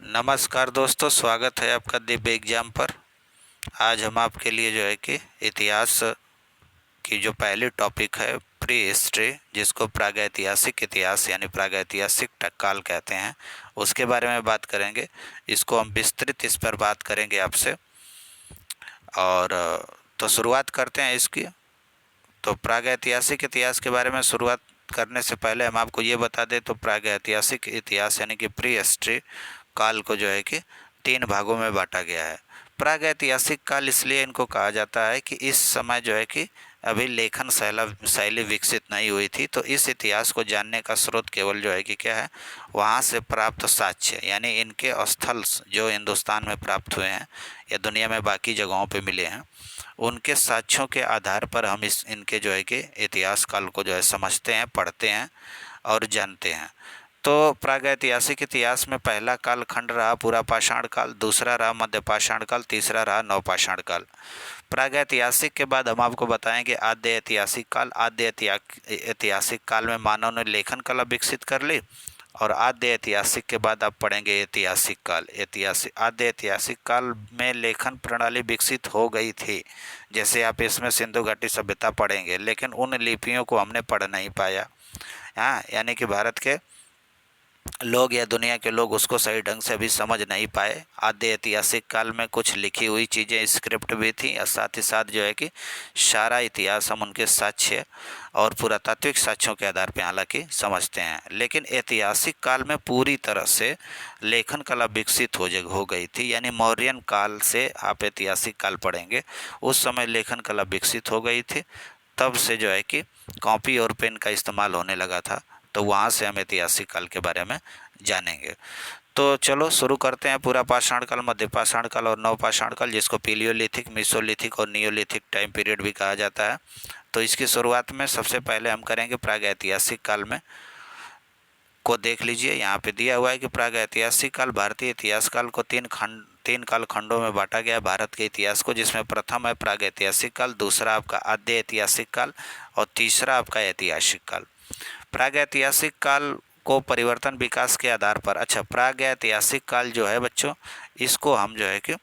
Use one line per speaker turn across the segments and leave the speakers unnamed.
नमस्कार दोस्तों, स्वागत है आपका दिव्य एग्जाम पर। आज हम आपके लिए जो है कि इतिहास की जो पहली टॉपिक है प्री हिस्ट्री, जिसको प्रागैतिहासिक इतिहास यानी प्रागैतिहासिक काल कहते हैं, उसके बारे में बात करेंगे। इसको हम विस्तृत इस पर बात करेंगे आपसे। और तो शुरुआत करते हैं इसकी। तो प्रागैतिहासिक इतिहास के बारे में शुरुआत करने से पहले हम आपको ये बता दें, तो प्रागैतिहासिक इतिहास यानी कि प्री हिस्ट्री काल को जो है कि 3 भागों में बांटा गया है। प्रागैतिहासिक काल इसलिए इनको कहा जाता है कि इस समय जो है कि अभी लेखन शैली विकसित नहीं हुई थी, तो इस इतिहास को जानने का स्रोत केवल जो है कि क्या है, वहाँ से प्राप्त साक्ष्य यानी इनके स्थल जो हिंदुस्तान में प्राप्त हुए हैं या दुनिया में बाकी जगहों पे मिले हैं, उनके साक्ष्यों के आधार पर हम इनके जो है कि इतिहास काल को जो है समझते हैं, पढ़ते हैं और जानते हैं। तो प्रागैतिहासिक इतिहास में पहला काल खंड रहा पूरा पाषाण काल, दूसरा रहा मध्य पाषाण काल, तीसरा रहा नवपाषाण काल। प्रागैतिहासिक के बाद हम आपको बताएंगे आद्य ऐतिहासिक काल। आद्य ऐतिहासिक काल में मानव ने लेखन कला विकसित कर ली, और आद्य ऐतिहासिक के बाद आप पढ़ेंगे ऐतिहासिक काल। आद्य ऐतिहासिक काल में लेखन प्रणाली विकसित हो गई थी। जैसे आप इसमें सिंधु घाटी सभ्यता पढ़ेंगे, लेकिन उन लिपियों को हमने पढ़ नहीं पाया। हाँ, यानी कि भारत के लोग या दुनिया के लोग उसको सही ढंग से अभी समझ नहीं पाए। आद्य ऐतिहासिक काल में कुछ लिखी हुई चीज़ें स्क्रिप्ट भी थी, और साथ ही साथ जो है कि सारा इतिहास हम उनके साक्ष्य और पुरातात्विक साक्ष्यों के आधार पर हालांकि समझते हैं। लेकिन ऐतिहासिक काल में पूरी तरह से लेखन कला विकसित हो गई थी, यानी मौर्यन काल से आप ऐतिहासिक काल पढ़ेंगे, उस समय लेखन कला विकसित हो गई थी। तब से जो है कि कॉपी और पेन का इस्तेमाल होने लगा था, तो वहाँ से हम ऐतिहासिक काल के बारे में जानेंगे। तो चलो शुरू करते हैं। पूरा पाषाण काल, मध्य पाषाण काल और नवपाषाण काल, जिसको पीलियोलिथिक, मेसोलिथिक और नियोलिथिक टाइम पीरियड भी कहा जाता है। तो इसकी शुरुआत में सबसे पहले हम करेंगे प्रागैतिहासिक काल में को देख लीजिए। यहाँ पे दिया हुआ है कि प्रागैतिहासिक काल भारतीय इतिहास काल को तीन काल खंडों में बांटा गया भारत के इतिहास को, जिसमें प्रथम है प्रागैतिहासिक काल, दूसरा आपका आद्य ऐतिहासिक काल और तीसरा आपका ऐतिहासिक काल। प्रागैतिहासिक काल को परिवर्तन विकास के आधार पर, अच्छा, प्रागैतिहासिक काल जो है बच्चों, इसको हम जो है कि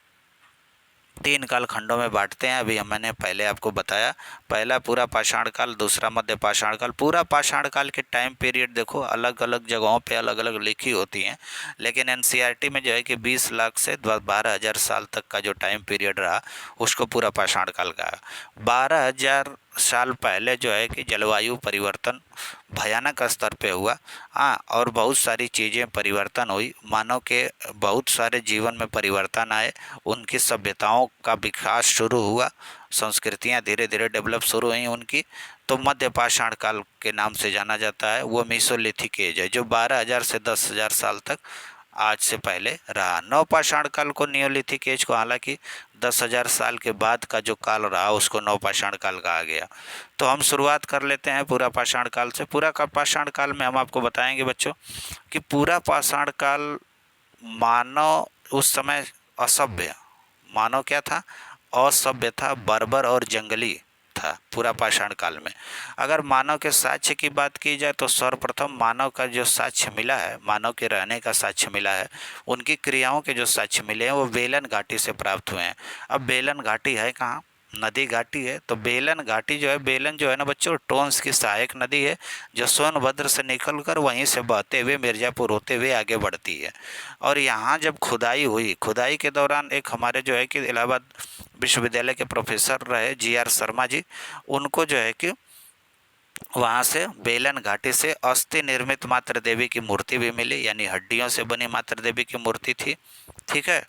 3 काल खंडों में बांटते हैं। अभी मैंने पहले आपको बताया, पहला पूरा पाषाण काल, दूसरा मध्य पाषाण काल। पूरा पाषाण काल के टाइम पीरियड देखो अलग अलग जगहों पे अलग अलग लिखी होती हैं, लेकिन एनसीईआरटी में जो है कि 20 लाख से 12,000 साल तक का जो टाइम पीरियड रहा, उसको पूरा पाषाण काल कहा। 12,000 साल पहले जो है कि जलवायु परिवर्तन भयानक स्तर पे हुआ। हाँ, और बहुत सारी चीज़ें परिवर्तन हुई, मानव के बहुत सारे जीवन में परिवर्तन आए, उनकी सभ्यताओं का विकास शुरू हुआ, संस्कृतियाँ धीरे धीरे डेवलप शुरू हुई उनकी। तो मध्य पाषाण काल के नाम से जाना जाता है। वो मेसोलिथिक एज है, जो 12,000 से 10,000 साल तक आज से पहले रहा। नवपाषाण काल को, नियोलिथिक एज को, हालांकि 10,000 साल के बाद का जो काल रहा उसको नवपाषाण काल कहा गया। तो हम शुरुआत कर लेते हैं पूरा पाषाण काल से। पूरा पाषाण काल में हम आपको बताएंगे बच्चों कि पूरा पाषाण काल मानव उस समय असभ्य, मानव क्या था, असभ्य था, बर्बर और जंगली था पूरा पाषाण काल में। अगर मानव के साक्ष्य की बात की जाए तो सर्वप्रथम मानव का जो साक्ष्य मिला है, मानव के रहने का साक्ष्य मिला है, उनकी क्रियाओं के जो साक्ष्य मिले हैं वो बेलन घाटी से प्राप्त हुए हैं। अब बेलन घाटी है कहाँ, नदी घाटी है। तो बेलन घाटी जो है, बेलन जो है ना बच्चों, टोन्स की सहायक नदी है, जो सोनभद्र से निकलकर वहीं से बहते हुए मिर्ज़ापुर होते हुए आगे बढ़ती है। और यहाँ जब खुदाई हुई, खुदाई के दौरान एक हमारे जो है कि इलाहाबाद विश्वविद्यालय के प्रोफेसर रहे GR शर्मा जी, उनको जो है कि वहाँ से बेलन घाटी से अस्थि निर्मित मात्र देवी की मूर्ति भी मिली, यानी हड्डियों से बनी मात्र देवी की मूर्ति थी। ठीक है।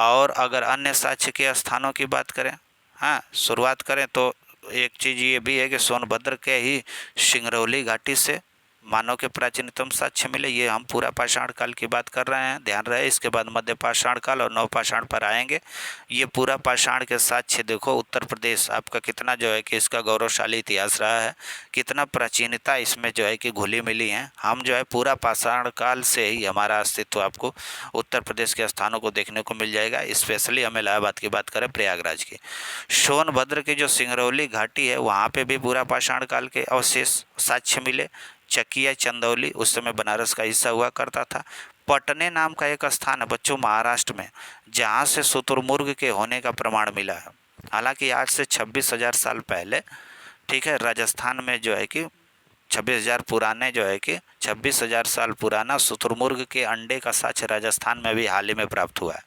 और अगर अन्य साक्ष्य के स्थानों की बात करें, हाँ, शुरुआत करें, तो एक चीज़ ये भी है कि सोनभद्र के ही सिंगरौली घाटी से मानव के प्राचीनतम साक्ष्य मिले। ये हम पूरा पाषाण काल की बात कर रहे हैं, ध्यान रहे। इसके बाद मध्य पाषाण काल और नवपाषाण पर आएंगे। ये पूरा पाषाण के साक्ष्य देखो, उत्तर प्रदेश आपका कितना जो है कि इसका गौरवशाली इतिहास रहा है, कितना प्राचीनता इसमें जो है कि घुली मिली है। हम जो है पूरा पाषाण काल से ही हमारा अस्तित्व आपको उत्तर प्रदेश के स्थानों को देखने को मिल जाएगा। स्पेशली हम इलाहाबाद की बात करें, प्रयागराज की, सोनभद्र की जो सिंगरौली घाटी है, वहाँ पे भी पूरा पाषाण काल के अवशेष साक्ष्य मिले। चकिया, चंदौली उस समय बनारस का हिस्सा हुआ करता था। पटने नाम का एक स्थान है बच्चों महाराष्ट्र में, जहाँ से शुतुरमुर्ग के होने का प्रमाण मिला है। हालांकि आज से 26,000 साल पहले, ठीक है, राजस्थान में जो है कि 26,000 पुराने जो है कि 26,000 साल पुराना शुतुरमुर्ग के अंडे का साक्ष्य राजस्थान में भी हाल ही में प्राप्त हुआ है।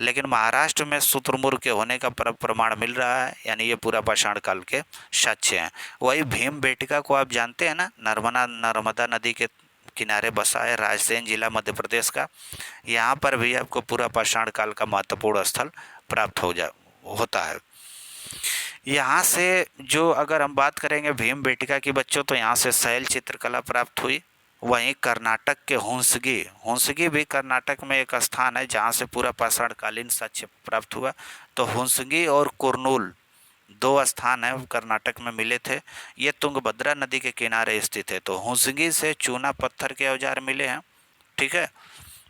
लेकिन महाराष्ट्र में शुतुरमुर्ग के होने का प्रमाण मिल रहा है, यानी ये पूरा पाषाण काल के साक्ष्य हैं। वही भीमबेटका को आप जानते हैं ना, नर्मदा नदी के किनारे बसा है, रायसेन जिला मध्य प्रदेश का। यहाँ पर भी आपको पूरा पाषाण काल का महत्वपूर्ण स्थल प्राप्त होता है। यहाँ से जो अगर हम बात करेंगे भीमबेटका की बच्चों, तो यहाँ से शैल चित्रकला प्राप्त हुई। वहीं कर्नाटक के हुंसगी भी कर्नाटक में एक स्थान है जहाँ से पूरा पाषाणकालीन साक्ष्य प्राप्त हुआ। तो हुंसगी और कुर्नूल दो स्थान है कर्नाटक में मिले थे। ये तुंगभद्रा नदी के किनारे स्थित है। तो हुंसगी से चूना पत्थर के औजार मिले हैं, ठीक है,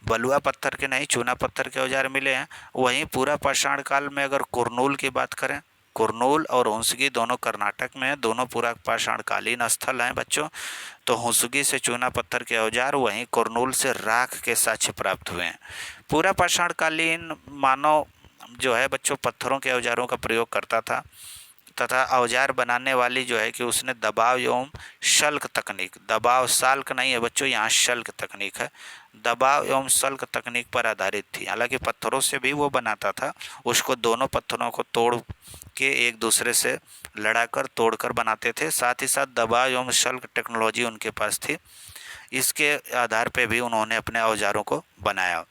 बलुआ पत्थर के नहीं, चूना पत्थर के औजार मिले हैं। वहीं पूरा पाषाण काल में अगर कुर्नूल की बात करें, कुर्नूल और हुंसगी दोनों कर्नाटक में है, दोनों पूरा पाषाणकालीन स्थल हैं बच्चों। तो हुंसगी से चूना पत्थर के औजार, वहीं कुर्नूल से राख के साक्ष्य प्राप्त हुए हैं। पूरा पाषाणकालीन मानव जो है बच्चों पत्थरों के औजारों का प्रयोग करता था, तथा औजार बनाने वाली जो है कि उसने दबाव एवं शल्क तकनीक, दबाव साल्क नहीं है बच्चों, यहाँ शल्क तकनीक है, दबाव एवं शल्क तकनीक पर आधारित थी। हालांकि पत्थरों से भी वो बनाता था, उसको दोनों पत्थरों को तोड़ के एक दूसरे से लड़ाकर तोड़कर बनाते थे। साथ ही साथ दबाव एवं शल्क टेक्नोलॉजी उनके पास थी। इसके आधार पर भी उन्होंने अपने औजारों को बनाया।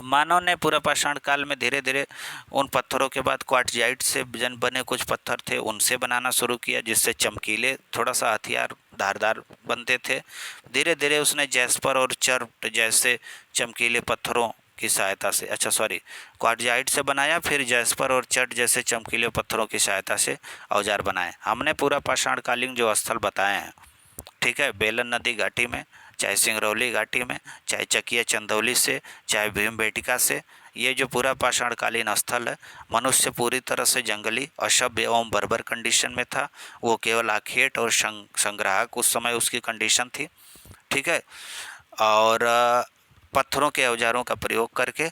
मानव ने पूरा पाषाण काल में धीरे धीरे उन पत्थरों के बाद क्वार्टजाइट से बने कुछ पत्थर थे उनसे बनाना शुरू किया, जिससे चमकीले थोड़ा सा हथियार धारदार बनते थे। धीरे धीरे उसने जैस्पर और चर्ट जैसे चमकीले पत्थरों की सहायता से, क्वार्टजाइट से बनाया, फिर जैस्पर और चर्ट जैसे चमकीले पत्थरों की सहायता से औजार बनाए। हमने पूरा पाषाणकालीन जो स्थल बताए हैं, ठीक है, बेलन नदी घाटी में, चाहे सिंगरौली घाटी में, चाहे चकिया चंदौली से, चाहे भीमबेटका से, ये जो पूरा पाषाणकालीन स्थल है, मनुष्य पूरी तरह से जंगली, असभ्य एवं बर्बर कंडीशन में था। वो केवल आखेट और संग्राहक उस समय उसकी कंडीशन थी, ठीक है, और पत्थरों के औजारों का प्रयोग करके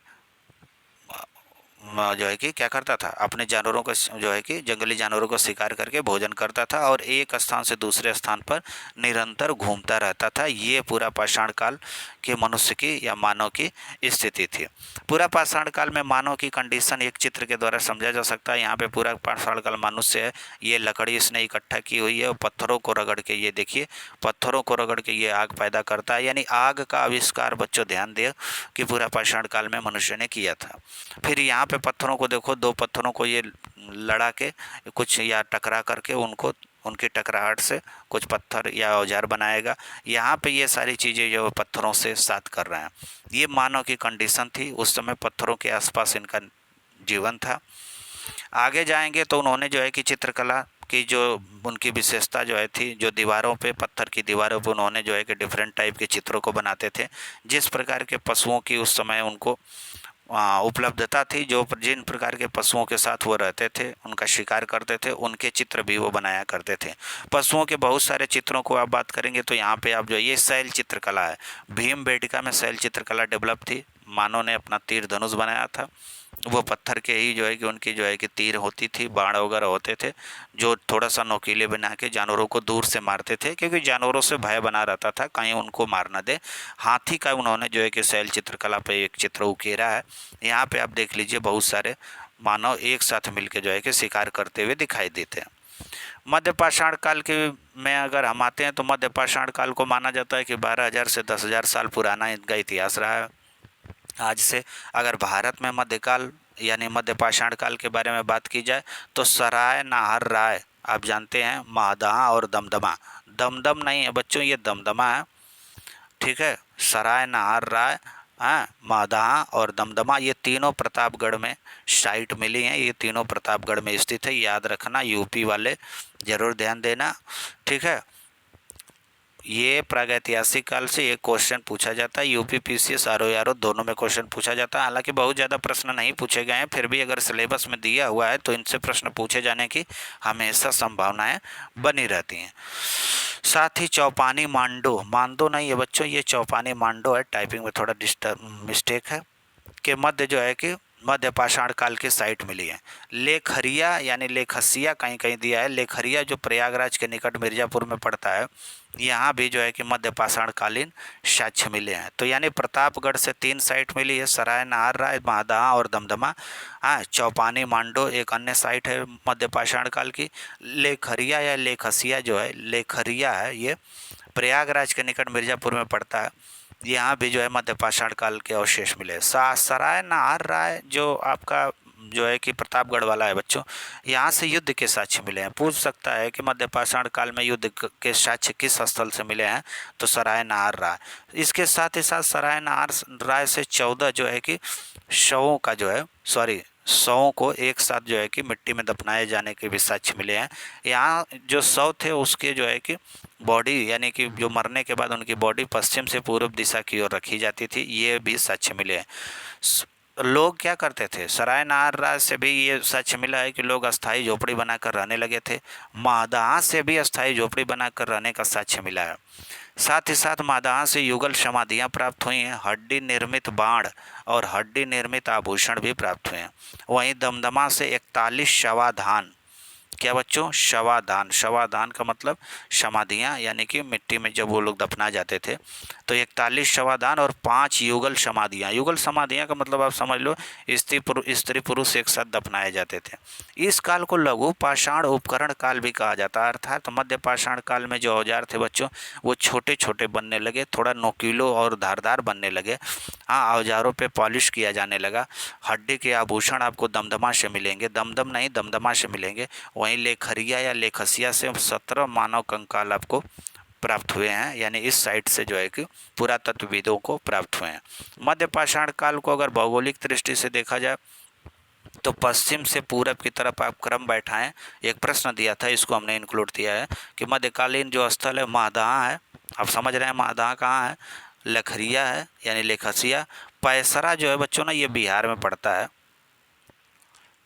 जो है कि क्या करता था, अपने जानवरों को जो है कि जंगली जानवरों को शिकार करके भोजन करता था और एक स्थान से दूसरे स्थान पर निरंतर घूमता रहता था। ये पूरा पाषाण काल के मनुष्य की या मानव की स्थिति थी। पूरा पाषाण काल में मानव की कंडीशन एक चित्र के द्वारा समझा जा सकता है। यहाँ पे पूरा पाषाण काल मनुष्य है, ये लकड़ी इसने इकट्ठा की हुई है और पत्थरों को रगड़ के, ये देखिए पत्थरों को रगड़ के ये आग पैदा करता है, यानी आग का आविष्कार बच्चों ध्यान दिया कि पूरा पाषाण काल में मनुष्य ने किया था। फिर यहाँ पे पत्थरों को देखो, दो पत्थरों को ये लड़ा के कुछ या टकरा करके उनको उनकी टकराहट से कुछ पत्थर या औजार बनाएगा। यहाँ पे ये सारी चीज़ें जो पत्थरों से साथ कर रहे हैं, ये मानव की कंडीशन थी। उस समय पत्थरों के आसपास इनका जीवन था। आगे जाएंगे तो उन्होंने जो है कि चित्रकला की जो उनकी विशेषता जो है थी, जो दीवारों पे, पत्थर की दीवारों पे उन्होंने जो है कि डिफरेंट टाइप के चित्रों को बनाते थे। जिस प्रकार के पशुओं की उस समय उनको उपलब्धता थी, जो जिन प्रकार के पशुओं के साथ वो रहते थे, उनका शिकार करते थे, उनके चित्र भी वो बनाया करते थे। पशुओं के बहुत सारे चित्रों को आप बात करेंगे तो यहाँ पे आप जो ये शैल चित्रकला है, भीमबेटका में शैल चित्रकला डेवलप थी। मानव ने अपना तीर धनुष बनाया था, वो पत्थर के ही जो है कि उनकी जो है कि तीर होती थी, बाण वगैरह होते थे, जो थोड़ा सा नोकीले बना के जानवरों को दूर से मारते थे, क्योंकि जानवरों से भय बना रहता था कहीं उनको मार ना दे। हाथी का उन्होंने जो है कि शैल चित्रकला पे एक चित्र उकेरा है। यहाँ पे आप देख लीजिए बहुत सारे मानव एक साथ मिलकर जो है कि शिकार करते हुए दिखाई देते हैं। मध्य पाषाण काल के में अगर हम आते हैं तो मध्य पाषाण काल को माना जाता है कि 12,000 से 10,000 साल पुराना इनका इतिहास रहा है। आज से अगर भारत में मध्यकाल यानी मध्य पाषाण काल के बारे में बात की जाए तो सराय, नाहर, राय, आप जानते हैं, महदाह और दमदमा, दमदम नहीं है बच्चों, ये दमदमा है, ठीक है, सराय, नाहर, राय, हाँ, महदाह और दमदमा, ये तीनों प्रतापगढ़ में साइट मिली हैं। ये तीनों प्रतापगढ़ में स्थित है, याद रखना, यूपी वाले ज़रूर ध्यान देना, ठीक है। ये प्रागैतिहासिक काल से एक क्वेश्चन पूछा जाता है, यूपी पीसीएस आरओ दोनों में क्वेश्चन पूछा जाता है। हालांकि बहुत ज़्यादा प्रश्न नहीं पूछे गए हैं, फिर भी अगर सिलेबस में दिया हुआ है तो इनसे प्रश्न पूछे जाने की हमेशा संभावनाएं बनी रहती हैं। साथ ही चौपानी मांडो नहीं है बच्चों, ये चौपानी मांडो है, टाइपिंग में थोड़ा मिस्टेक है, के मध्य जो है कि मध्य पाषाण काल की साइट मिली है। लेखरिया यानी लेखसिया कहीं कहीं दिया है, लेखरिया जो प्रयागराज के निकट मिर्जापुर में पड़ता है, यहाँ भी जो है कि मध्य पाषाण कालीन साक्ष्य मिले हैं। तो यानी प्रतापगढ़ से 3 साइट मिली है, सराय नाहर राय, महादहा और दमदमा। हाँ, चौपानी मांडो एक अन्य साइट है मध्य पाषाण काल की। लेखरिया या लेखसिया जो है, लेखरिया है, ये प्रयागराज के निकट मिर्जापुर में पड़ता है, यहाँ भी जो है मध्य पाषाण काल के अवशेष मिले। सराय नाहर राय जो आपका जो है कि प्रतापगढ़ वाला है बच्चों, यहाँ से युद्ध के साक्ष्य मिले हैं। पूछ सकता है कि मध्य पाषाण काल में युद्ध के साक्ष्य किस स्थल से मिले हैं, तो सराय नाहर राय। इसके साथ ही साथ सराय नाहर राय से 14 जो है कि शवों का जो है शवों को एक साथ जो है कि मिट्टी में दफनाए जाने के भी साक्ष्य मिले हैं। यहाँ जो शव थे उसके जो है कि बॉडी यानी कि जो मरने के बाद उनकी बॉडी पश्चिम से पूर्व दिशा की ओर रखी जाती थी, ये भी साक्ष्य मिले हैं। लोग क्या करते थे, सराय नाहर राय से भी ये साक्ष्य मिला है कि लोग अस्थायी झोपड़ी बनाकर रहने लगे थे। मादहा से भी अस्थायी झोपड़ी बनाकर रहने का साक्ष्य मिला है। साथ ही साथ मादहा से युगल समाधियाँ प्राप्त हुई हैं, हड्डी निर्मित बाण और हड्डी निर्मित आभूषण भी प्राप्त हुए हैं। वहीं दमदमा से 41 शवाधान, क्या बच्चों, शवाधान का मतलब समाधियाँ, यानी कि मिट्टी में जब वो लोग दफना जाते थे, तो 41 शवाधान और 5 युगल समाधियाँ का मतलब आप समझ लो स्त्री पुरुष एक साथ दफनाए जाते थे। इस काल को लघु पाषाण उपकरण काल भी कहा जाता है, अर्थात मध्य पाषाण काल में जो औजार थे बच्चों वो छोटे छोटे बनने लगे, थोड़ा नोकीलो और धारदार बनने लगे। हाँ, औजारों पे पॉलिश किया जाने लगा। हड्डी के आभूषण आपको दमदमा से मिलेंगे, दमदमा से मिलेंगे। वहीं लेखरिया या लेखसिया से 17 मानव कंकाल आपको प्राप्त हुए हैं, यानी इस साइट से जो है कि पुरातत्वविदों को प्राप्त हुए हैं। मध्य पाषाण काल को अगर भौगोलिक दृष्टि से देखा जाए तो पश्चिम से पूरब की तरफ आप क्रम बैठाएं। एक प्रश्न दिया था, इसको हमने इंक्लूड किया है कि मध्यकालीन जो स्थल है मादहा है, आप समझ रहे हैं मादहा कहाँ है, लखरिया है यानी लेखसिया। पैसरा जो है बच्चों ना, ये बिहार में पड़ता है,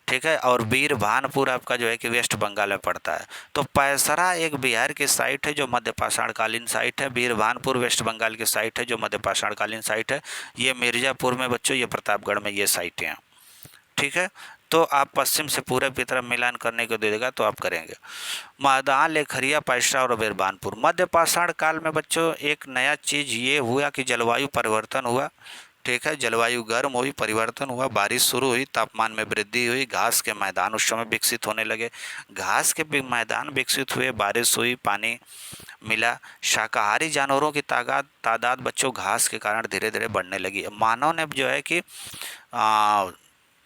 ठीक है, और बीरभानपुर आपका जो है कि वेस्ट बंगाल में पड़ता है। तो पैसरा एक बिहार की साइट है जो मध्य पाषाण कालीन साइट है, बीरभानपुर वेस्ट बंगाल की साइट है जो मध्य पाषाण कालीन साइट है। ये मिर्ज़ापुर में बच्चों, ये प्रतापगढ़ में ये साइटें हैं, ठीक है। तो आप पश्चिम से पूरब की तरफ मिलान करने को दे देगा तो आप करेंगे। मादहा, लेखरिया, पैसरा और बीरभानपुर। मध्य पाषाण काल में बच्चों एक नया चीज़ ये हुआ कि जलवायु परिवर्तन हुआ, ठीक है, जलवायु गर्म हुई, परिवर्तन हुआ, बारिश शुरू हुई, तापमान में वृद्धि हुई, घास के मैदान उस समय विकसित होने लगे। घास के मैदान विकसित हुए, बारिश हुई, पानी मिला। शाकाहारी जानवरों की तादाद बच्चों घास के कारण धीरे धीरे बढ़ने लगी। मानव ने जो है कि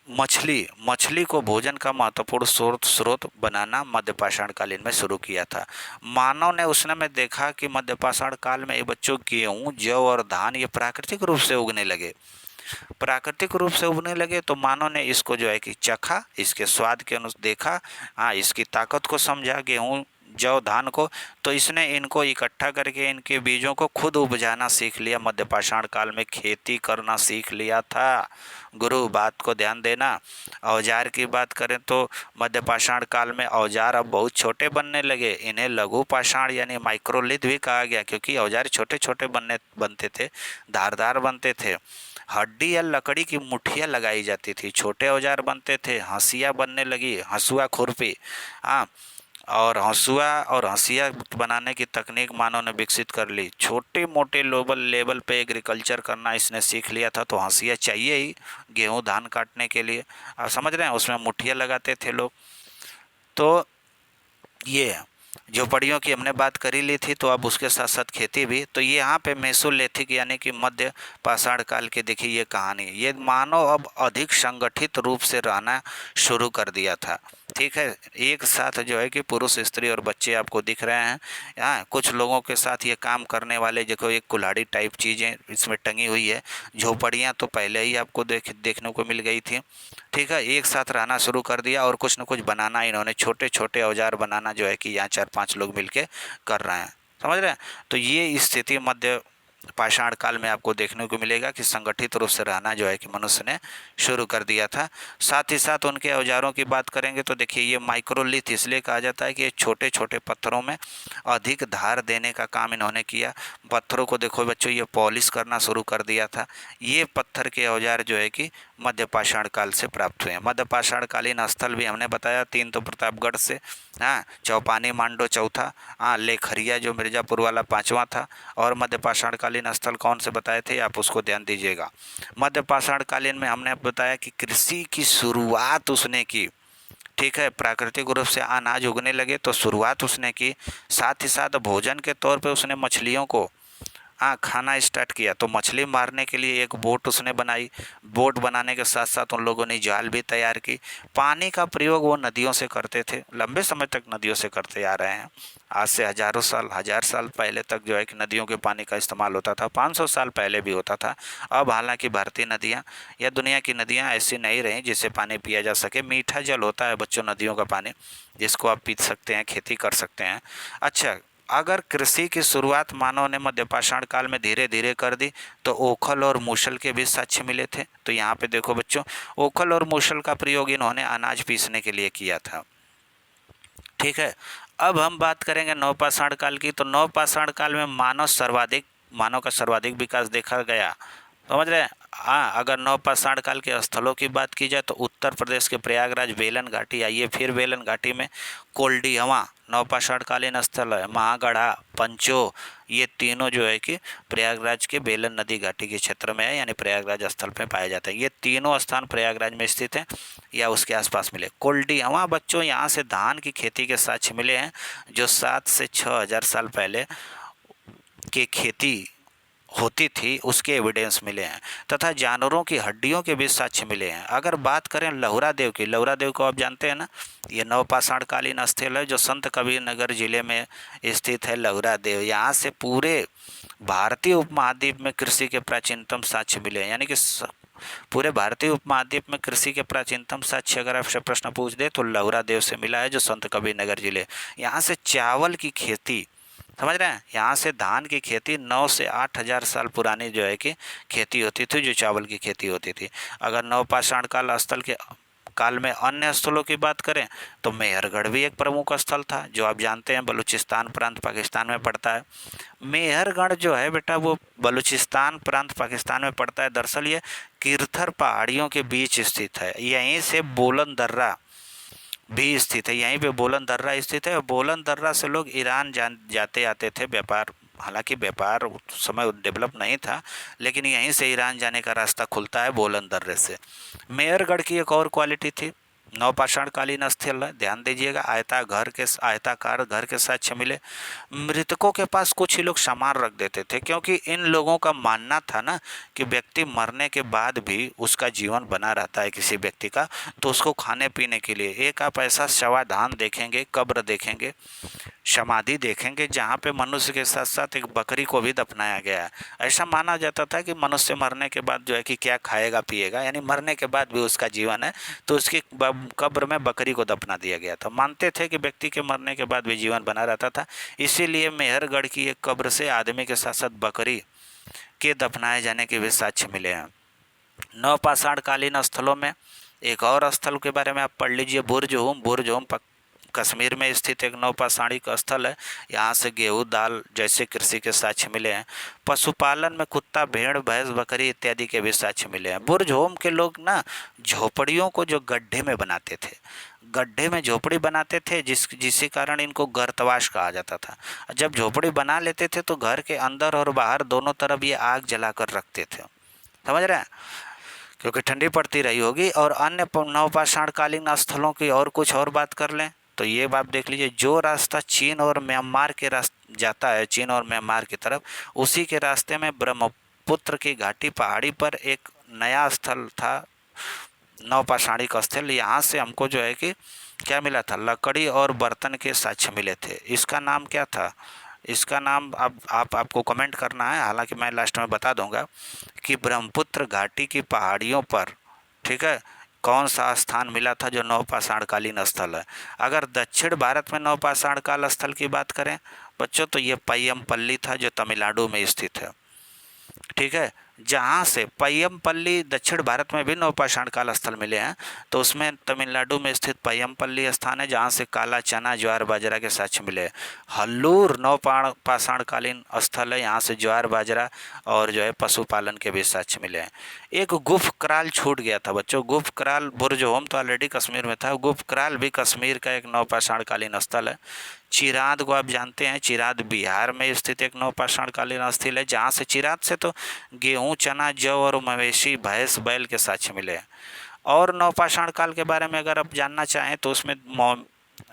मछली को भोजन का महत्वपूर्ण स्रोत बनाना मध्य पाषाण कालीन में शुरू किया था। मानव ने उस समय देखा कि मध्य पाषाण काल में ये बच्चों गेहूँ, जौ और धान ये प्राकृतिक रूप से उगने लगे। तो मानव ने इसको जो है कि चखा, इसके स्वाद के अनुसार देखा, हाँ, इसकी ताकत को समझा, गेहूँ, जौ, धान को, तो इसने इनको इकट्ठा करके इनके बीजों को खुद उपजाना सीख लिया। मध्य पाषाण काल में खेती करना सीख लिया था। गुरु, बात को ध्यान देना। औजार की बात करें तो मध्य पाषाण काल में औजार अब बहुत छोटे बनने लगे, इन्हें लघु पाषाण यानी माइक्रोलिथ भी कहा गया, क्योंकि औजार छोटे छोटे बनते थे, धारदार बनते थे। हड्डी या लकड़ी की मुठियाँ लगाई जाती थी, छोटे औजार बनते थे। हंसिया बनने लगी, हंसुआ, खुरपी, हाँ, और हंसिया बनाने की तकनीक मानव ने विकसित कर ली। छोटे मोटे लेवल पे एग्रीकल्चर करना इसने सीख लिया था, तो हंसिया चाहिए ही गेहूँ, धान काटने के लिए, आप समझ रहे हैं, उसमें मुठियाँ लगाते थे लोग। तो ये झोपड़ियों की हमने बात करी ली थी, तो अब उसके साथ साथ खेती भी। तो ये यहाँ पे मेसोलिथिक यानी कि मध्य पाषाण काल की देखिए ये कहानी, ये मानव अब अधिक संगठित रूप से रहना शुरू कर दिया था, ठीक है। एक साथ जो है कि पुरुष, स्त्री और बच्चे आपको दिख रहे हैं। यहाँ कुछ लोगों के साथ ये काम करने वाले, देखो एक कुल्हाड़ी टाइप चीज़ें इसमें टंगी हुई है। झोपड़ियाँ तो पहले ही आपको देखने को मिल गई थी, ठीक है। एक साथ रहना शुरू कर दिया और कुछ न कुछ बनाना, इन्होंने छोटे छोटे औजार बनाना जो है कि यहाँ 4-5 लोग मिलके कर रहे हैं, समझ रहे हैं। तो ये स्थिति मध्य पाषाण काल में आपको देखने को मिलेगा कि संगठित रूप से रहना जो है कि मनुष्य ने शुरू कर दिया था। साथ ही साथ उनके औजारों की बात करेंगे तो देखिए ये माइक्रोलिथ इसलिए कहा जाता है कि ये छोटे छोटे पत्थरों में अधिक धार देने का काम इन्होंने किया। पत्थरों को देखो बच्चों, ये पॉलिश करना शुरू कर दिया था। ये पत्थर के औजार जो है कि मध्य पाषाण काल से प्राप्त हुए हैं। मध्य पाषाण कालीन स्थल भी हमने बताया 3 तो प्रतापगढ़ से, हाँ, चौपानी मांडो चौथा, हाँ, लेखरिया जो मिर्जापुर वाला 5वां था, और मध्य पाषाण कालीन स्थल कौन से बताए थे आप उसको ध्यान दीजिएगा। मध्य पाषाण कालीन में हमने बताया कि कृषि की शुरुआत उसने की, ठीक है, प्राकृतिक रूप से अनाज उगने लगे तो शुरुआत उसने की। साथ ही साथ भोजन के तौर पे उसने मछलियों को, हाँ, खाना स्टार्ट किया। तो मछली मारने के लिए एक बोट उसने बनाई। बोट बनाने के साथ साथ उन लोगों ने जाल भी तैयार की। पानी का प्रयोग वो नदियों से करते थे, लंबे समय तक नदियों से करते आ रहे हैं। आज से हजारों साल, 1000 साल पहले तक जो है कि नदियों के पानी का इस्तेमाल होता था। 500 साल पहले भी होता था। अब हालांकि भारतीय नदियाँ या दुनिया की नदियाँ ऐसी नहीं रहीं जिससे पानी पिया जा सके। मीठा जल होता है बच्चों नदियों का पानी, जिसको आप पी सकते हैं, खेती कर सकते हैं। अच्छा, अगर कृषि की शुरुआत मानव ने मध्य पाषाण काल में धीरे धीरे कर दी तो ओखल और मूसल के भी साक्ष्य मिले थे। तो यहाँ पे देखो बच्चों, ओखल और मूसल का प्रयोग इन्होंने अनाज पीसने के लिए किया था, ठीक है। अब हम बात करेंगे नवपाषाण काल की। तो नवपाषाण काल में मानव का सर्वाधिक विकास देखा गया, समझ रहे हैं। हाँ, अगर नवपाषाण काल के स्थलों की बात की जाए तो उत्तर प्रदेश के प्रयागराज, बेलन घाटी, आइए फिर बेलन घाटी में कोल्डिहवा नवपाषाण कालीन स्थल है। महागढ़ा, पंचो, ये तीनों जो है कि प्रयागराज के बेलन नदी घाटी के क्षेत्र में है, यानी प्रयागराज स्थल में पाए जाते हैं। ये तीनों स्थान प्रयागराज में स्थित हैं या उसके आसपास मिले। कोल्डिहवा बच्चों, यहाँ से धान की खेती के साक्ष्य मिले हैं जो 7 से 6000 साल पहले की खेती होती थी, उसके एविडेंस मिले हैं। तथा जानवरों की हड्डियों के भी साक्ष्य मिले हैं। अगर बात करें लहुरा देव की, लहुरा देव को आप जानते हैं ना, ये नवपाषाण कालीन स्थल है जो संत कबीर नगर जिले में स्थित है। लहुरा देव, यहाँ से पूरे भारतीय उपमहाद्वीप में कृषि के प्राचीनतम साक्ष्य मिले हैं। यानी कि पूरे भारतीय उपमहाद्वीप में कृषि के प्राचीनतम साक्ष्य अगर आपसे प्रश्न पूछ दे तो लहुरा देव से मिला है, जो संत कबीर नगर जिले। यहाँ से चावल की खेती, समझ रहे हैं, यहाँ से धान की खेती 9 से 8000 साल पुरानी जो है कि खेती होती थी, जो चावल की खेती होती थी। अगर नवपाषाण काल स्थल के काल में अन्य स्थलों की बात करें तो मेहरगढ़ भी एक प्रमुख स्थल था, जो आप जानते हैं बलूचिस्तान प्रांत पाकिस्तान में पड़ता है। मेहरगढ़ जो है बेटा वो बलूचिस्तान प्रांत पाकिस्तान में पड़ता है। दरअसल ये किरथर पहाड़ियों के बीच स्थित है। यहीं से बोलन दर्रा भी स्थित है, यहीं पे बोलन दर्रा स्थित है। बोलन दर्रा से लोग ईरान जाते आते थे व्यापार, हालांकि व्यापार उस समय डेवलप नहीं था, लेकिन यहीं से ईरान जाने का रास्ता खुलता है बोलन दर्रे से। मेहरगढ़ की एक और क्वालिटी थी, नवपाषाण कालीन स्थल है, ध्यान दीजिएगा, आयताकार घर के साक्ष्य मिले। मृतकों के पास कुछ ही लोग सामान रख देते थे, क्योंकि इन लोगों का मानना था ना कि व्यक्ति मरने के बाद भी उसका जीवन बना रहता है किसी व्यक्ति का, तो उसको खाने पीने के लिए एक आप ऐसा शवाधान देखेंगे, कब्र देखेंगे, समाधि देखेंगे जहाँ पे मनुष्य के साथ साथ एक बकरी को भी दफनाया गया है। ऐसा माना जाता था कि मनुष्य मरने के बाद जो है कि क्या खाएगा पिएगा, यानी मरने के बाद भी उसका जीवन है, तो उसकी कब्र में बकरी को दफना दिया गया था। मानते थे कि व्यक्ति के मरने के बाद भी जीवन बना रहता था, इसीलिए मेहरगढ़ की एक कब्र से आदमी के साथ साथ बकरी के दफनाए जाने के भी साक्ष्य मिले हैं। नवपाषाण कालीन स्थलों में एक और स्थल के बारे में आप पढ़ लीजिए, बुर्ज होम कश्मीर में स्थित एक नवपाषाणिक स्थल है। यहाँ से गेहूँ, दाल जैसे कृषि के साक्ष्य मिले हैं। पशुपालन में कुत्ता, भेड़, भैंस, बकरी इत्यादि के भी साक्ष्य मिले हैं। बुर्ज होम के लोग ना झोपड़ियों को जो गड्ढे में बनाते थे, गड्ढे में झोपड़ी बनाते थे, जिसके कारण इनको गर्तवास कहा जाता था। जब झोपड़ी बना लेते थे तो घर के अंदर और बाहर दोनों तरफ ये आग जलाकर रखते थे, समझ रहे हैं, क्योंकि ठंडी पड़ती रही होगी। और अन्य नवपाषाण कालीन स्थलों की और कुछ और बात कर लें तो ये बात देख लीजिए, जो रास्ता चीन और म्यांमार के रास्ते जाता है, चीन और म्यांमार की तरफ, उसी के रास्ते में ब्रह्मपुत्र की घाटी पहाड़ी पर एक नया स्थल था, नवपाषाणिक स्थल। यहाँ से हमको जो है कि क्या मिला था, लकड़ी और बर्तन के साक्ष्य मिले थे। इसका नाम क्या था, इसका नाम आपको कमेंट करना है, हालांकि मैं लास्ट में बता दूंगा कि ब्रह्मपुत्र घाटी की पहाड़ियों पर, ठीक है, कौन सा स्थान मिला था जो नवपाषाण कालीन स्थल है। अगर दक्षिण भारत में नवपाषाण काल स्थल की बात करें बच्चों तो ये पय्यमपल्ली था जो तमिलनाडु में स्थित है। ठीक है, जहाँ से पय्यमपल्ली, दक्षिण भारत में भी नवपाषाण काल स्थल मिले हैं, तो उसमें तमिलनाडु में स्थित पय्यमपल्ली स्थान है जहाँ से काला चना ज्वार बाजरा के साक्ष्य मिले। हल्लूर नवपाषाण कालीन स्थल है, यहाँ से ज्वार बाजरा और जो है पशुपालन के भी साक्ष्य मिले हैं। एक गुफ कराल छूट गया था बच्चों, गुफ कराल बुर्ज होम तो ऑलरेडी कश्मीर में था, गुफ कराल भी कश्मीर का एक नवपाषाण कालीन स्थल है। चिराद को आप जानते हैं, चिराद बिहार में स्थित एक नवपाषाण कालीन स्थल है, जहाँ से चिराद से तो गेहूं चना जौ और मवेशी भैंस बैल के साक्ष्य मिले हैं। और नवपाषाण काल के बारे में अगर आप जानना चाहें तो उसमें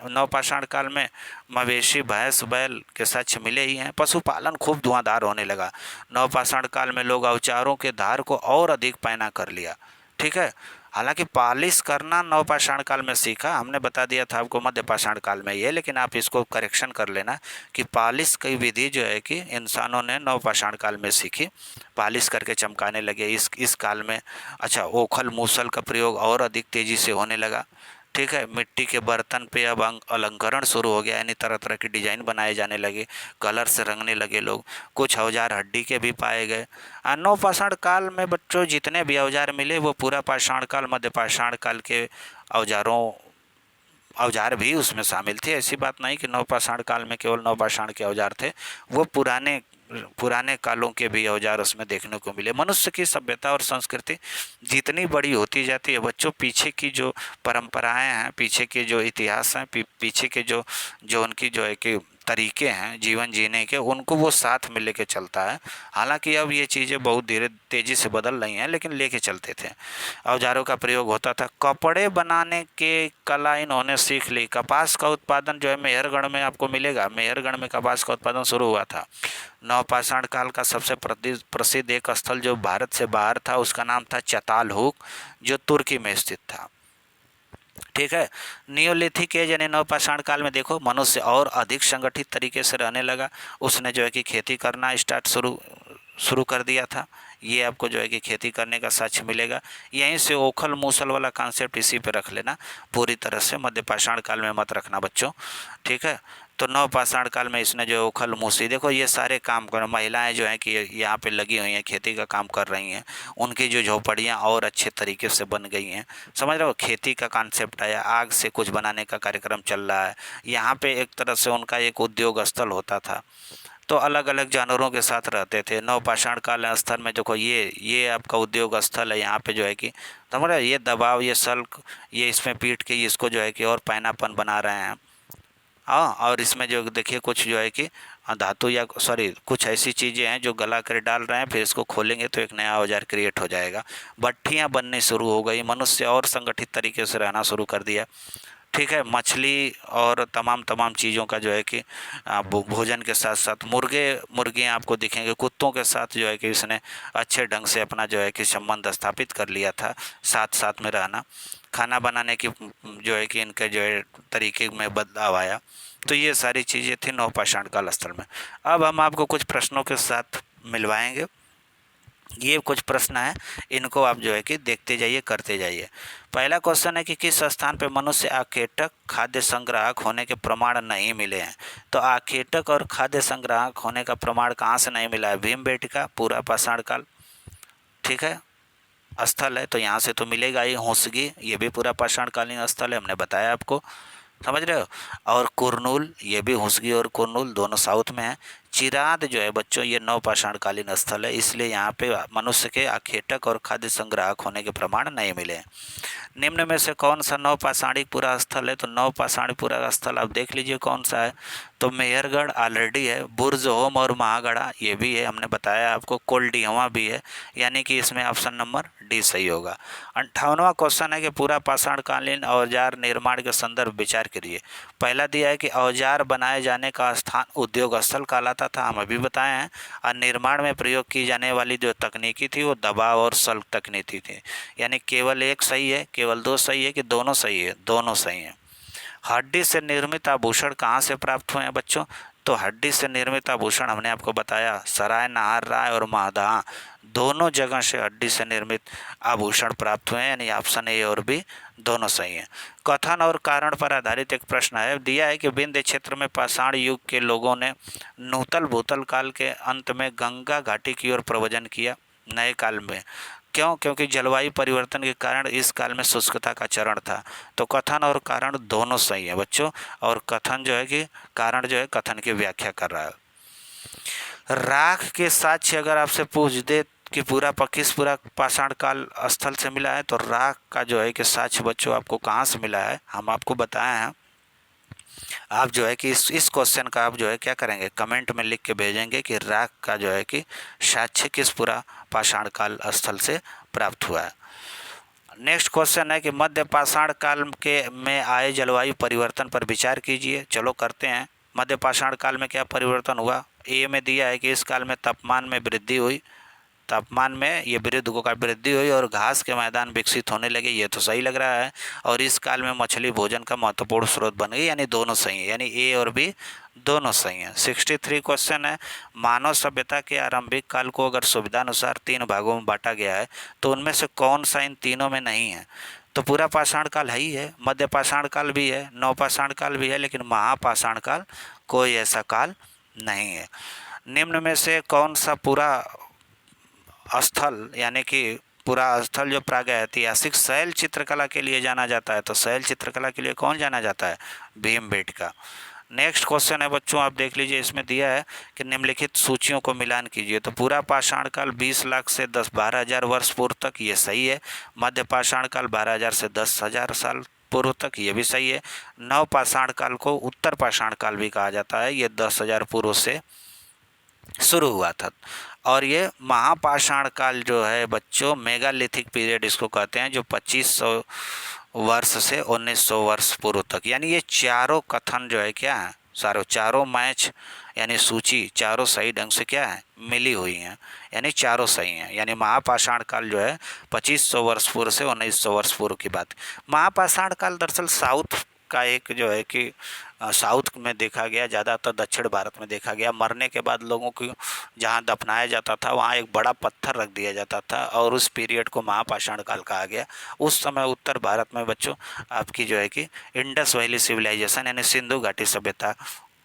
नवपाषाण काल में मवेशी भैंस बैल के साक्ष्य मिले ही हैं। पशुपालन खूब धुआंधार होने लगा। नवपाषाण काल में लोग औजारों के धार को और अधिक पैना कर लिया। ठीक है, हालांकि पालिश करना नवपाषाण काल में सीखा, हमने बता दिया था आपको मध्यपाषाण काल में ये, लेकिन आप इसको करेक्शन कर लेना कि पालिश की विधि जो है कि इंसानों ने नवपाषाण काल में सीखी, पालिश करके चमकाने लगे इस काल में। अच्छा, ओखल मूसल का प्रयोग और अधिक तेज़ी से होने लगा। ठीक है, मिट्टी के बर्तन पे अब अलंकरण शुरू हो गया, यानी तरह तरह के डिजाइन बनाए जाने लगे, कलर से रंगने लगे लोग। कुछ औजार हड्डी के भी पाए गए। नवपाषाण काल में बच्चों जितने भी औजार मिले वो पूरा पाषाण काल मध्यपाषाण काल के औजार भी उसमें शामिल थे। ऐसी बात नहीं कि नवपाषाण काल में केवल नवपाषाण के औजार थे, वो पुराने कालों के भी औजार उसमें देखने को मिले। मनुष्य की सभ्यता और संस्कृति जितनी बड़ी होती जाती है बच्चों, पीछे की जो परंपराएं हैं, पीछे के जो इतिहास हैं, पीछे के जो उनकी जो है कि तरीके हैं जीवन जीने के, उनको वो साथ में लेके चलता है। हालांकि अब ये चीज़ें बहुत धीरे तेज़ी से बदल रही हैं, लेकिन लेके चलते थे। औजारों का प्रयोग होता था। कपड़े बनाने के कला इन्होंने सीख ली। कपास का उत्पादन जो है मेहरगढ़ में आपको मिलेगा, मेहरगढ़ में कपास का उत्पादन शुरू हुआ था। नवपाषाण काल का सबसे प्रसिद्ध एक स्थल जो भारत से बाहर था उसका नाम था चतालहुक, जो तुर्की में स्थित था। ठीक है, नियोलिथिक एज यानी नवपाषाण काल में देखो मनुष्य और अधिक संगठित तरीके से रहने लगा। उसने जो है कि खेती करना शुरू कर दिया था। ये आपको जो है कि खेती करने का साक्ष्य मिलेगा। यहीं से ओखल मूसल वाला कॉन्सेप्ट इसी पे रख लेना, पूरी तरह से मध्यपाषाण काल में मत रखना बच्चों। ठीक है, तो नवपाषाण काल में इसने जो ओखल मूसी, देखो ये सारे काम कर, महिलाएं जो हैं कि यहाँ पे लगी हुई हैं, खेती का काम कर रही हैं, उनकी जो झोपड़ियाँ और अच्छे तरीके से बन गई हैं। समझ रहे हो, खेती का कॉन्सेप्ट आया, आग से कुछ बनाने का कार्यक्रम चल रहा है। यहाँ पे एक तरह से उनका एक उद्योग स्थल होता था, तो अलग अलग जानवरों के साथ रहते थे। नवपाषाण काल स्थल में देखो ये आपका उद्योग स्थल है। यहाँ पे जो है कि समझ रहे, ये दबाव, ये सल्क, ये इसमें पीट के इसको जो है कि और पैनापन बना रहे हैं। हाँ, और इसमें जो देखिए कुछ जो है कि धातु या कुछ ऐसी चीज़ें हैं जो गला कर डाल रहे हैं, फिर इसको खोलेंगे तो एक नया औजार क्रिएट हो जाएगा। भट्ठियाँ बनने शुरू हो गई, मनुष्य और संगठित तरीके से रहना शुरू कर दिया। ठीक है, मछली और तमाम चीज़ों का जो है कि भोजन के साथ साथ मुर्गियाँ आपको दिखेंगे, कुत्तों के साथ जो है कि इसने अच्छे ढंग से अपना जो है कि संबंध स्थापित कर लिया था, साथ में रहना। खाना बनाने की जो है कि इनके जो है तरीके में बदलाव आया। तो ये सारी चीज़ें थी नवपाषाण काल स्थल में। अब हम आपको कुछ प्रश्नों के साथ मिलवाएंगे। ये कुछ प्रश्न है, इनको आप जो है कि देखते जाइए, करते जाइए। पहला क्वेश्चन है कि किस स्थान पे मनुष्य आखेटक खाद्य संग्राहक होने के प्रमाण नहीं मिले हैं। तो आखेटक और खाद्य संग्राहक होने का प्रमाण कहाँ से नहीं मिला है? भीमबेटका, पूरा पाषाण काल, ठीक है, स्थल है, तो यहाँ से तो मिलेगा ही। होसगी, ये भी पूरा पाषाण कालीन स्थल है, हमने बताया आपको, समझ रहे हो। और कुरनूल, ये भी होसगी और कुरनूल दोनों साउथ में है। चिराद जो है बच्चों ये नवपाषाण कालीन स्थल है, इसलिए यहाँ पे मनुष्य के आखेटक और खाद्य संग्राहक होने के प्रमाण नहीं मिले हैं। निम्न में से कौन सा नवपाषाणिक पूरा स्थल है? तो नवपाषाणिक पूरा स्थल आप देख लीजिए कौन सा है। तो मेहरगढ़ ऑलरेडी है, बुर्ज होम और महागढ़ा ये भी है, हमने बताया आपको। कोल्डिहवा भी है, यानी कि इसमें ऑप्शन नंबर डी सही होगा। 58वां क्वेश्चन है कि पूरा पाषाण कालीन औजार निर्माण के संदर्भ विचार करिए। पहला दिया है कि औजार बनाए जाने का स्थान उद्योग स्थल कहलाता था, हम अभी बताए हैं। और निर्माण में प्रयोग की जाने वाली जो तकनीकी थी वो दबाव और सल्क तकनीकी थी। यानी केवल एक सही है, केवल दो सही है कि दोनों सही है? दोनों सही हैं। हड्डी से निर्मित आभूषण कहाँ से प्राप्त हुए हैं बच्चों? तो हड्डी से निर्मित आभूषण हमने आपको बताया सराय, नाहर, राय और महदहा दोनों जगह से हड्डी से निर्मित आभूषण प्राप्त हुए हैं, यानी ऑप्शन ए और बी दोनों सही हैं। कथन और कारण पर आधारित एक प्रश्न है, दिया है कि विंध्य क्षेत्र में पाषाण युग के लोगों ने नूतल भूतल काल के अंत में गंगा घाटी की ओर प्रव्रजन किया। नए काल में क्यों? क्योंकि जलवायु परिवर्तन के कारण इस काल में शुष्कता का चरण था। तो कथन और कारण दोनों सही है बच्चों, और कथन जो है कि कारण जो है कथन की व्याख्या कर रहा है। राख के साक्ष्य अगर आपसे पूछ दे कि पूरा पाषाण काल स्थल से मिला है, तो राख का जो है कि साक्ष्य बच्चों आपको कहाँ से मिला है हम आपको बताए हैं। आप जो है कि इस क्वेश्चन का आप जो है क्या करेंगे, कमेंट में लिख के भेजेंगे कि राख का जो है कि साक्ष्य किस पूरा पाषाण काल स्थल से प्राप्त हुआ है। नेक्स्ट क्वेश्चन है कि मध्य पाषाण काल के में आए जलवायु परिवर्तन पर विचार कीजिए। चलो करते हैं। मध्य पाषाण काल में क्या परिवर्तन हुआ? ए में दिया है कि इस काल में तापमान में वृद्धि हुई, तापमान में ये वृद्धि हुई और घास के मैदान विकसित होने लगे, ये तो सही लग रहा है। और इस काल में मछली भोजन का महत्वपूर्ण स्रोत बन गई, यानी दोनों सही है, यानी ए और बी दोनों सही हैं। 63 क्वेश्चन है, मानव सभ्यता के आरंभिक काल को अगर सुविधानुसार 3 भागों में बांटा गया है तो उनमें से कौन सा इन तीनों में नहीं है? तो पूरा पाषाण काल है ही है, मध्य पाषाण काल भी है, नवपाषाण काल भी है, लेकिन महापाषाण काल कोई ऐसा काल नहीं है। निम्न में से कौन सा पूरा स्थल, यानी कि पूरा स्थल जो प्रागैतिहासिक शैल चित्रकला के लिए जाना जाता है, तो शैल चित्रकला के लिए कौन जाना जाता है? भीमबेटका। नेक्स्ट क्वेश्चन है बच्चों, आप देख लीजिए, इसमें दिया है कि निम्नलिखित सूचियों को मिलान कीजिए। तो पूरा पाषाण काल 20 लाख से 12,000 वर्ष पूर्व तक, ये सही है। मध्य पाषाण काल 12,000 से 10,000 साल पूर्व तक, ये भी सही है। नव पाषाण काल को उत्तर पाषाण काल भी कहा जाता है, ये 10,000 पूर्व से शुरू हुआ था। और ये महापाषाण काल जो है बच्चों, मेगालिथिक पीरियड इसको कहते हैं, जो 2500 वर्ष से 1900 वर्ष पूर्व तक, यानी ये चारों कथन जो है क्या है, चारों मैच यानी सूची चारों सही ढंग से क्या है, मिली हुई हैं, यानी चारों सही हैं। यानी महापाषाण काल जो है 2500 वर्ष पूर्व से 1900 वर्ष पूर्व की बात। महापाषाण काल दरअसल साउथ का एक जो है कि साउथ में देखा गया, ज़्यादातर दक्षिण भारत में देखा गया। मरने के बाद लोगों को जहाँ दफनाया जाता था वहाँ एक बड़ा पत्थर रख दिया जाता था और उस पीरियड को महापाषाण काल कहा गया। उस समय उत्तर भारत में बच्चों आपकी जो है कि इंडस वैली सिविलाइजेशन यानी सिंधु घाटी सभ्यता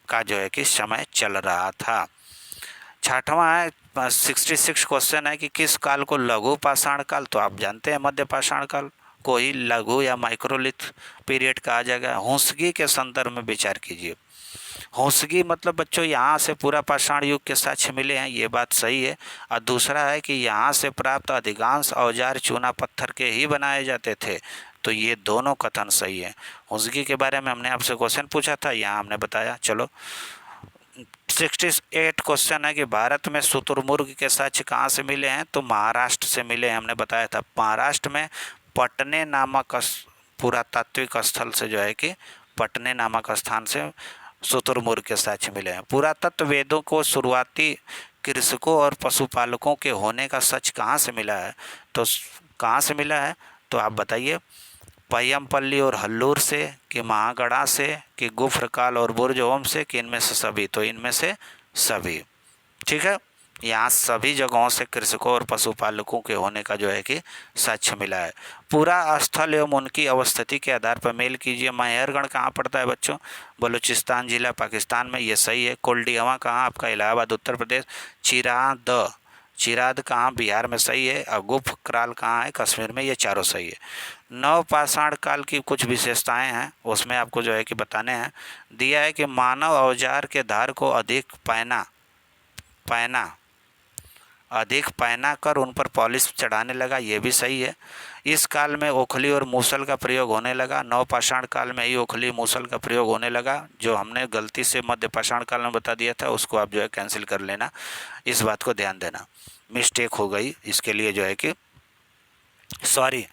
का जो है कि समय चल रहा था। 6वां है 66 क्वेश्चन है कि किस काल को लघु पाषाण काल, तो आप जानते हैं मध्य पाषाण काल को ही लघु या माइक्रोलिथ पीरियड कहा जाएगा। होंसगी के संदर्भ में विचार कीजिए। होंसगी मतलब बच्चों यहाँ से पूरा पाषाण युग के साक्ष्य मिले हैं, ये बात सही है। और दूसरा है कि यहाँ से प्राप्त अधिकांश औजार चूना पत्थर के ही बनाए जाते थे, तो ये दोनों कथन सही है। होंसगी के बारे में हमने आपसे क्वेश्चन पूछा था, यहाँ हमने बताया। चलो 68 क्वेश्चन है कि भारत में शुतुरमुर्ग के साक्ष्य कहाँ से मिले हैं, तो महाराष्ट्र से मिले हैं, हमने बताया था। महाराष्ट्र में पटने नामक पुरातात्विक स्थल से जो है कि पटने नामक स्थान से शुतुरमुर्ग के साक्ष्य मिले हैं। पुरातत्व वेदों को शुरुआती कृषकों और पशुपालकों के होने का सच कहाँ से मिला है, तो कहाँ से मिला है, तो आप बताइए। पय्यमपल्ली और हल्लूर से, कि महागढ़ा से, कि गुफ्रकाल और बुर्जहोम से, कि इनमें से सभी, तो इनमें से सभी। ठीक है, यहाँ सभी जगहों से कृषकों और पशुपालकों के होने का जो है कि साक्ष्य मिला है। पूरा स्थल एवं उनकी अवस्थिति के आधार पर मेल कीजिए। मेहरगढ़ कहाँ पड़ता है बच्चों? बलूचिस्तान जिला पाकिस्तान में, ये सही है। कोल्डियावा कहाँ? आपका इलाहाबाद उत्तर प्रदेश। चिराद कहाँ? बिहार में, सही है। और गुफक्राल कहाँ है? कश्मीर में, ये चारों सही है। नवपाषाण काल की कुछ विशेषताएं हैं, उसमें आपको जो है कि बताने हैं। दिया है कि मानव औजार के धार को अधिक पहना कर उन पर पॉलिश चढ़ाने लगा, ये भी सही है। इस काल में ओखली और मूसल का प्रयोग होने लगा। नवपाषाण काल में ही ओखली मूसल का प्रयोग होने लगा। जो हमने गलती से मध्य पाषाण काल में बता दिया था उसको आप जो है कैंसिल कर लेना, इस बात को ध्यान देना, मिस्टेक हो गई, इसके लिए जो है कि सॉरी।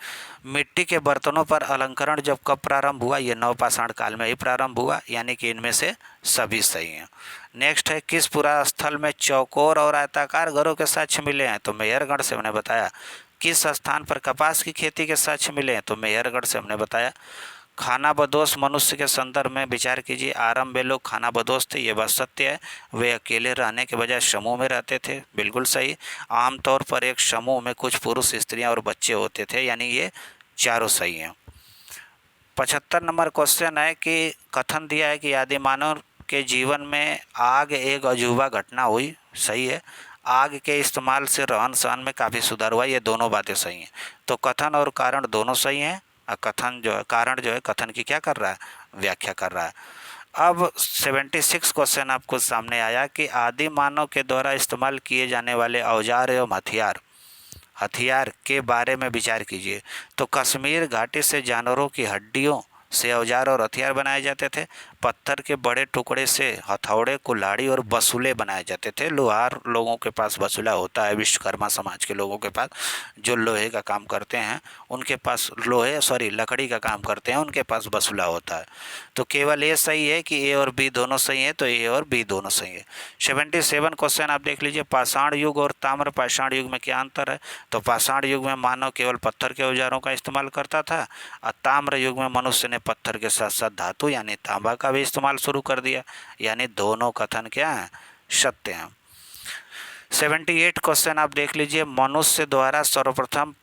मिट्टी के बर्तनों पर अलंकरण जब कब प्रारंभ हुआ? ये नवपाषाण काल में ही प्रारंभ हुआ, यानी कि इनमें से सभी सही हैं। नेक्स्ट है किस पुरा स्थल में चौकोर और आयताकार घरों के साक्ष्य मिले हैं? तो मेहरगढ़ से हमने बताया। किस स्थान पर कपास की खेती के साक्ष्य मिले हैं? तो मेहरगढ़ से हमने बताया। खानाबदोश मनुष्य के संदर्भ में विचार कीजिए। आरंभ में लोग खानाबदोश थे, ये बात सत्य है। वे अकेले रहने के बजाय समूह में रहते थे, बिल्कुल सही। आमतौर पर एक समूह में कुछ पुरुष, स्त्रियां और बच्चे होते थे, यानी ये चारों सही हैं। 75 नंबर क्वेश्चन है कि कथन दिया है कि आदि मानव के जीवन में आग एक अजूबा घटना हुई, सही है। आग के इस्तेमाल से रहन सहन में काफ़ी सुधार हुआ, ये दोनों बातें सही हैं। तो कथन और कारण दोनों सही हैं। कथन जो है, कारण जो है कथन की क्या कर रहा है, व्याख्या कर रहा है। अब 76 क्वेश्चन आपको सामने आया कि आदि मानव के द्वारा इस्तेमाल किए जाने वाले औजार एवं हथियार के बारे में विचार कीजिए। तो कश्मीर घाटी से जानवरों की हड्डियों से औजार और हथियार बनाए जाते थे। पत्थर के बड़े टुकड़े से हथौड़े, कुल्हाड़ी और बसूले बनाए जाते थे। लोहार लोगों के पास बसूला होता है, विश्वकर्मा समाज के लोगों के पास जो लोहे का काम करते हैं उनके पास लकड़ी का काम करते हैं, उनके पास बसूला होता है। तो केवल ये सही है कि ए और बी दोनों सही है, तो ए और बी दोनों सही है। 77 क्वेश्चन आप देख लीजिए। पाषाण युग और ताम्र पाषाण युग में क्या अंतर है? तो पाषाण युग में मानव केवल पत्थर के औजारों का इस्तेमाल करता था, और ताम्र युग में मनुष्य ने पत्थर के साथ साथ धातु यानी तांबा का भी इस्तेमाल शुरू कर दिया। यानी दोनों कथन क्या हैं, सत्य हैं। 78 क्वेश्चन आप देख लीजिए। मनुष्य द्वारा सर्वप्रथम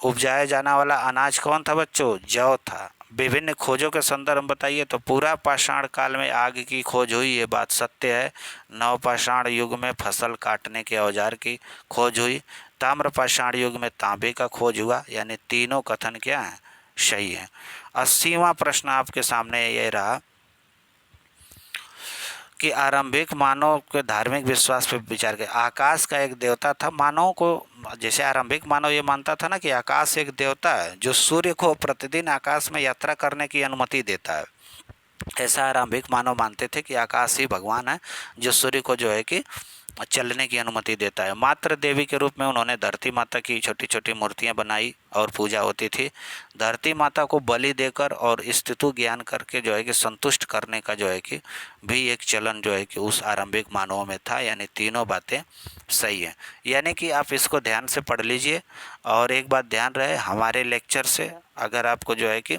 उपजाया जाने वाला अनाज कौन था बच्चों? जौ था। विभिन्न खोजों के संदर्भ में बताइए। तो पूरा पाषाण काल में आग की खोज हुई, ये बात सत्य है। नवपाषाण युग में फसल काटने के औजार की खोज हुई। ताम्रपाषाण युग में तांबे का खोज हुआ। यानी तीनों कथन क्या है, सही है। 80वां प्रश्न आपके सामने ये रहा कि आरंभिक मानव के धार्मिक विश्वास पर विचार करें। आकाश का एक देवता था। मानव को, जैसे आरंभिक मानव ये मानता था ना कि आकाश एक देवता है जो सूर्य को प्रतिदिन आकाश में यात्रा करने की अनुमति देता है, ऐसा आरंभिक मानव मानते थे कि आकाश ही भगवान है जो सूर्य को जो है कि चलने की अनुमति देता है। मात्र देवी के रूप में उन्होंने धरती माता की छोटी छोटी मूर्तियां बनाई और पूजा होती थी। धरती माता को बलि देकर और स्तुति ज्ञान करके जो है कि संतुष्ट करने का जो है कि भी एक चलन जो है कि उस आरंभिक मानवों में था। यानी तीनों बातें सही है। यानी कि आप इसको ध्यान से पढ़ लीजिए। और एक बात ध्यान रहे, हमारे लेक्चर से अगर आपको जो है कि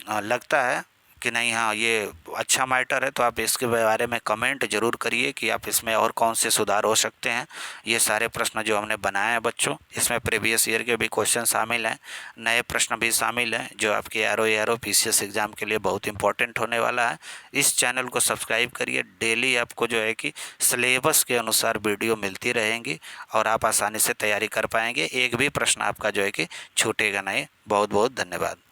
लगता है कि नहीं हाँ ये अच्छा मैटर है, तो आप इसके बारे में कमेंट जरूर करिए कि आप इसमें और कौन से सुधार हो सकते हैं। ये सारे प्रश्न जो हमने बनाए हैं बच्चों, इसमें प्रीवियस ईयर के भी क्वेश्चन शामिल हैं, नए प्रश्न भी शामिल हैं जो आपके ARO PCS एग्ज़ाम के लिए बहुत इंपॉर्टेंट होने वाला है। इस चैनल को सब्सक्राइब करिए। डेली आपको जो है कि सिलेबस के अनुसार वीडियो मिलती रहेंगी और आप आसानी से तैयारी कर पाएंगे। एक भी प्रश्न आपका जो है कि छूटेगा नहीं। बहुत बहुत धन्यवाद।